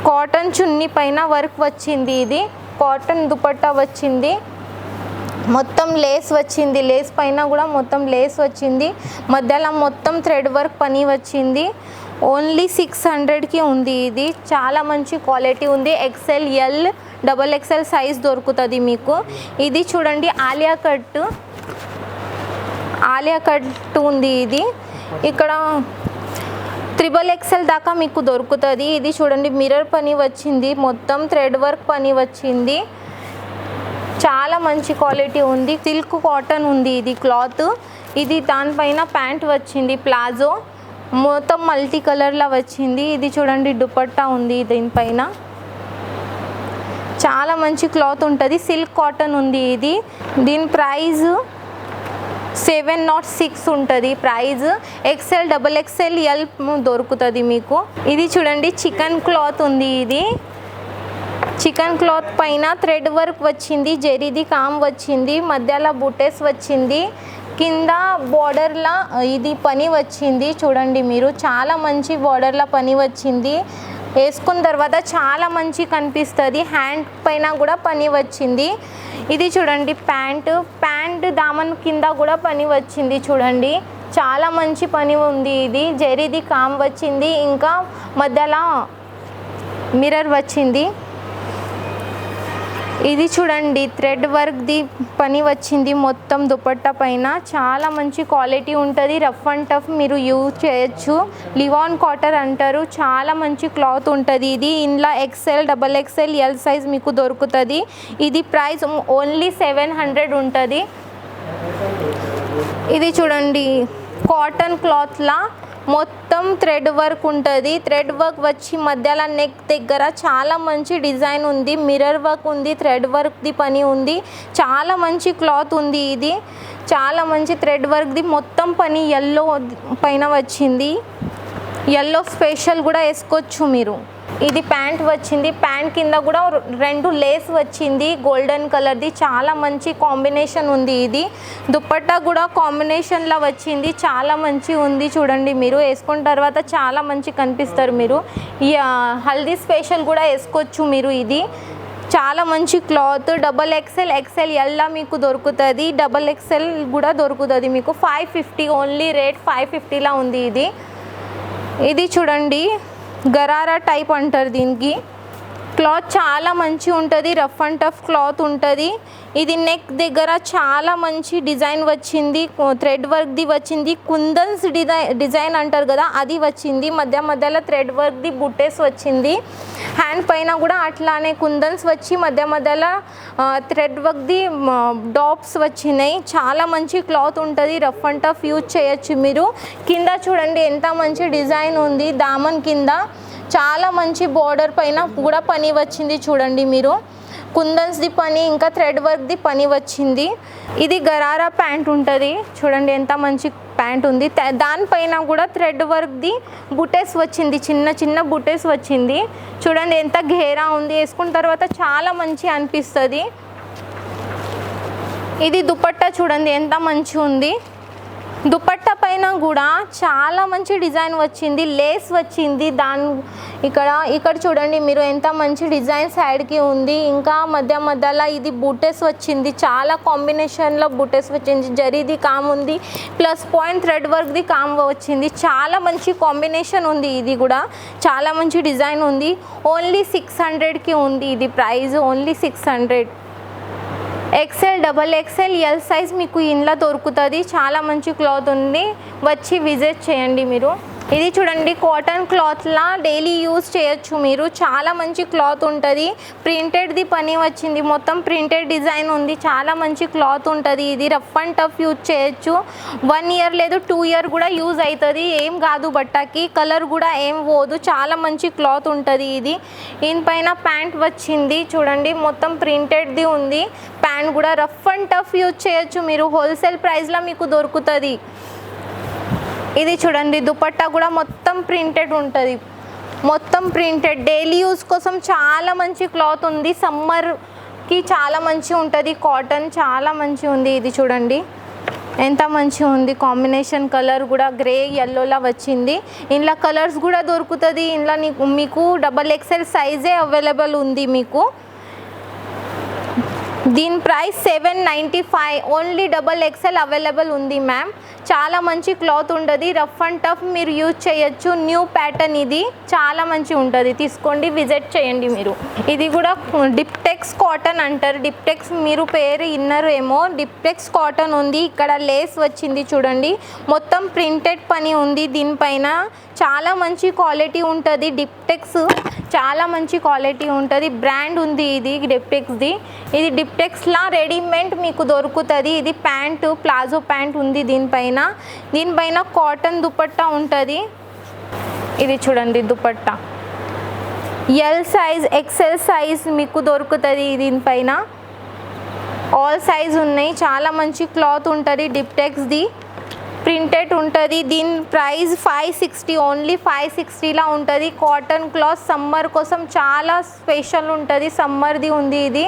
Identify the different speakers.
Speaker 1: Cotton చున్నీ పైన work వచ్చింది, ఇది కాటన్ దుపట్టా వచ్చింది, మొత్తం లేస్ వచ్చింది, లేస్ పైన కూడా మొత్తం లేస్ వచ్చింది, మధ్యలో మొత్తం థ్రెడ్ వర్క్ పని వచ్చింది. ఓన్లీ 600కి ఉంది. ఇది చాలా మంచి క్వాలిటీ ఉంది. ఎక్సెల్, ఎల్, XXL సైజ్ దొరుకుతుంది మీకు. ఇది చూడండి ఆలియా కట్ ఉంది. ఇది ఇక్కడ XXL దాకా మీకు దొరుకుతుంది. ఇది చూడండి మిర్రర్ పని వచ్చింది, మొత్తం థ్రెడ్ వర్క్ పని వచ్చింది, చాలా మంచి క్వాలిటీ ఉంది. సిల్క్ కాటన్ ఉంది ఇది క్లాత్. ఇది దానిపైన ప్యాంట్ వచ్చింది ప్లాజో, మొత్తం మల్టీ కలర్లా వచ్చింది. ఇది చూడండి దుపట్టా ఉంది దీనిపైన, చాలా మంచి క్లాత్ ఉంటుంది, సిల్క్ కాటన్ ఉంది ఇది. దీని ప్రైస్ 706 ఉంటుంది ప్రైస్. XL, XXL, ఎల్ దొరుకుతుంది మీకు. ఇది చూడండి చికెన్ క్లాత్ ఉంది. ఇది చికెన్ క్లాత్ పైన థ్రెడ్ వర్క్ వచ్చింది, జరీది కామ్ వచ్చింది, మధ్యలో బుటెస్ వచ్చింది, కింద బార్డర్లా ఇది పని వచ్చింది. చూడండి మీరు, చాలా మంచి బార్డర్లా పని వచ్చింది. వేసుకున్న తర్వాత చాలా మంచి కనిపిస్తుంది. హ్యాండ్ పైన కూడా పని వచ్చింది. ఇది చూడండి ప్యాంట్ దామన్ కింద కూడా పని వచ్చింది. చూడండి చాలా మంచి పని ఉంది. ఇది జరీది కామ్ వచ్చింది, ఇంకా మధ్యలో మిర్రర్ వచ్చింది. ఇది చూడండి థ్రెడ్ వర్క్ది పని వచ్చింది మొత్తం దుపట్టా పైన, చాలా మంచి క్వాలిటీ ఉంటుంది. రఫ్ అండ్ టఫ్ మీరు యూజ్ చేయొచ్చు. లివాన్ కాటన్ అంటారు, చాలా మంచి క్లాత్ ఉంటుంది. ఇది ఇందులో XL, XXL, ఎల్ సైజ్ మీకు దొరుకుతుంది. ఇది ప్రైస్ ఓన్లీ 700 ఉంటుంది. ఇది చూడండి కాటన్ క్లాత్లా మొత్తం థ్రెడ్ వర్క్ ఉంటుంది. థ్రెడ్ వర్క్ వచ్చి మధ్యలో నెక్ దగ్గర చాలా మంచి డిజైన్ ఉంది, మిర్రర్ వర్క్ ఉంది, థ్రెడ్ వర్క్ది పని ఉంది, చాలా మంచి క్లాత్ ఉంది. ఇది చాలా మంచి థ్రెడ్ వర్క్ది మొత్తం పని ఎల్లో పైన వచ్చింది. ఎల్లో స్పెషల్ కూడా వేసుకోవచ్చు మీరు. ఇది ప్యాంట్ వచ్చింది, ప్యాంట్ కింద కూడా 2 లేస్ వచ్చింది గోల్డెన్ కలర్ది, చాలా మంచి కాంబినేషన్ ఉంది. ఇది దుపట్టా కూడా కాంబినేషన్లో వచ్చింది, చాలా మంచి ఉంది. చూడండి మీరు వేసుకున్న తర్వాత చాలా మంచి కనిపిస్తారు మీరు. ఈ హల్దీ స్పెషల్ కూడా వేసుకోవచ్చు మీరు. ఇది చాలా మంచి క్లాత్. XXL, XL, ఎల్లా మీకు దొరుకుతుంది, XXL కూడా దొరుకుతుంది మీకు. 550 ఓన్లీ రేట్ 550లా ఉంది. ఇది చూడండి గరారా టైప్ అంటారు దీనికి. క్లాత్ చాలా మంచి ఉంటుంది, రఫ్ అండ్ టఫ్ క్లాత్ ఉంటుంది. ఇది నెక్ దగ్గర చాలా మంచి డిజైన్ వచ్చింది, థ్రెడ్ వర్క్ది వచ్చింది, కుందన్స్ డిజైన్ అంటారు కదా అది వచ్చింది, మధ్యలో థ్రెడ్ వర్క్ది బుట్టెస్ వచ్చింది. హ్యాండ్ పైన కూడా అట్లానే కుందన్స్ వచ్చి మధ్యలో థ్రెడ్ వర్క్ది డాప్స్ వచ్చినాయి. చాలా మంచి క్లాత్ ఉంటుంది, రఫ్ అండ్ టఫ్ యూజ్ చేయొచ్చు మీరు. కింద చూడండి ఎంత మంచి డిజైన్ ఉంది, దామన్ కింద చాలా మంచి బార్డర్ పైన కూడా పని వచ్చింది. చూడండి మీరు కుందన్స్ది పని, ఇంకా థ్రెడ్ వర్క్ది పని వచ్చింది. ఇది గరారా ప్యాంట్ ఉంటుంది, చూడండి ఎంత మంచి ప్యాంట్ ఉంది. దానిపైన కూడా థ్రెడ్ వర్క్ది బుటెస్ వచ్చింది, చిన్న బుటెస్ వచ్చింది. చూడండి ఎంత ఘేరా ఉంది, వేసుకున్న తర్వాత చాలా మంచి అనిపిస్తుంది. ఇది దుపట్టా చూడండి ఎంత మంచి ఉంది. దుపట్టా పైన కూడా చాలా మంచి డిజైన్ వచ్చింది, లేస్ వచ్చింది. ఇక్కడ చూడండి మీరు ఎంత మంచి డిజైన్ సైడ్కి ఉంది, ఇంకా మధ్యలో ఇది బూటెస్ వచ్చింది, చాలా కాంబినేషన్లో బూటెస్ వచ్చింది, జరీది కామ్ ఉంది, ప్లస్ పాయింట్ థ్రెడ్ వర్క్ది కామ్ వచ్చింది, చాలా మంచి కాంబినేషన్ ఉంది. ఇది కూడా చాలా మంచి డిజైన్ ఉంది. ఓన్లీ 600కి ఉంది ఇది price, only 600. XL, XXL, L size మీకు ఇంట్లో దొరుకుతుంది. చాలా మంచి క్లాత్ ఉంది, వచ్చి విజిట్ చేయండి మీరు. ఇది చూడండి కాటన్ క్లాత్లా డైలీ యూజ్ చేయొచ్చు మీరు, చాలా మంచి క్లాత్ ఉంటుంది. ప్రింటెడ్ది పని వచ్చింది, మొత్తం ప్రింటెడ్ డిజైన్ ఉంది, చాలా మంచి క్లాత్ ఉంటుంది. ఇది రఫ్ అండ్ టఫ్ యూజ్ చేయొచ్చు. 1 ఇయర్ లేదు 2 ఇయర్ కూడా యూజ్ అవుతుంది, ఏం కాదు బట్టకి, కలర్ కూడా ఏం పోదు, చాలా మంచి క్లాత్ ఉంటుంది. ఇది దీనిపైన ప్యాంట్ వచ్చింది, చూడండి మొత్తం ప్రింటెడ్ది ఉంది. ప్యాంట్ కూడా రఫ్ అండ్ టఫ్ యూజ్ చేయొచ్చు మీరు, హోల్సేల్ ప్రైస్లో మీకు దొరుకుతుంది. ఇది చూడండి దుపట్టా కూడా మొత్తం ప్రింటెడ్ ఉంటుంది, మొత్తం ప్రింటెడ్. డైలీ యూజ్ కోసం చాలా మంచి క్లాత్ ఉంది, సమ్మర్కి చాలా మంచి ఉంటుంది. కాటన్ చాలా మంచి ఉంది. ఇది చూడండి ఎంత మంచిగా ఉంది కాంబినేషన్, కలర్ కూడా గ్రే ఎల్లోలా వచ్చింది. ఇందులో కలర్స్ కూడా దొరుకుతుంది. ఇందులో మీకు XXL సైజే అవైలబుల్ ఉంది మీకు. దీని ప్రైస్ 795, ఓన్లీ XXL అవైలబుల్ ఉంది మ్యామ్. చాలా మంచి క్లాత్ ఉంటుంది, రఫ్ అండ్ టఫ్ మీరు యూజ్ చేయొచ్చు. న్యూ ప్యాటర్న్ ఇది, చాలా మంచి ఉంటుంది, తీసుకోండి, విజిట్ చేయండి మీరు. ఇది కూడా డిప్టెక్స్ కాటన్ అంటారు. డిప్టెక్స్ మీరు పేరు ఇన్నర్ ఏమో, డిప్టెక్స్ కాటన్ ఉంది. ఇక్కడ లేస్ వచ్చింది చూడండి, మొత్తం ప్రింటెడ్ పని ఉంది దీనిపైన. చాలా మంచి క్వాలిటీ ఉంటుంది. డిప్టెక్స్ చాలా మంచి క్వాలిటీ ఉంటుంది, బ్రాండ్ ఉంది ఇది డిప్టెక్స్ది. ఇది డిప్టెక్స్లా రెడీమేడ్ మీకు దొరుకుతుంది. ఇది ప్యాంటు, ప్లాజో ప్యాంట్ ఉంది దీనిపైన. దీనిపైన కాటన్ దుపట్టా ఉంటుంది. ఇది చూడండి dupatta, L size XL size మీకు దొరుకుతుంది దీనిపైన. ఆల్ సైజ్ ఉన్నాయి, చాలా మంచి క్లాత్ ఉంటుంది, డిప్టెక్స్ది ప్రింటెడ్ ఉంటుంది. దీని ప్రైస్ 560, ఓన్లీ 560లా ఉంటుంది. కాటన్ క్లాత్ సమ్మర్ కోసం చాలా స్పెషల్ ఉంటుంది, సమ్మర్ది ఉంది ఇది.